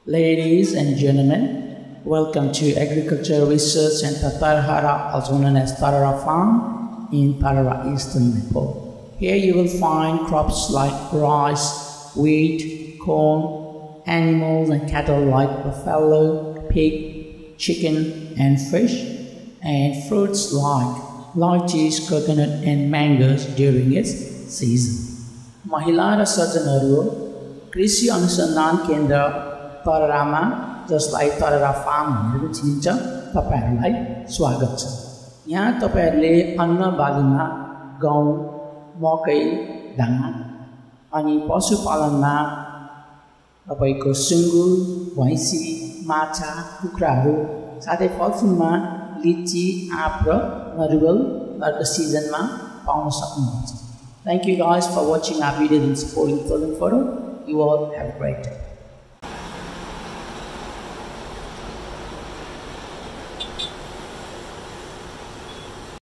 Ladies and gentlemen, welcome to Agriculture Research Center Tarahara, also known as Tarara Farm in Tarara, Eastern Nepal. Here you will find crops like rice, wheat, corn, animals and cattle like buffalo, pig, chicken and fish, and fruits like lychees, coconut and mangoes during its season. महिला र सज्जनहरू कृषि अनुसन्धान केन्द्र तररामा जसलाई तररा farm भनेर चिनिन्छ तपाईहरुलाई स्वागत छ। यहाँ तपाईहरुले अन्न बालीमा गहुँ, मकै, धान अनि पशुपालनमा तपाईको सुँगुर, भैँसी, माछा, कुखुराहरू साथै फलफुलमा लिची, आँप र नरिवल सिजनमा पाउन सक्नुहुन्छ। Thank you guys for watching our videos and supporting Film Photo. You all have a great day.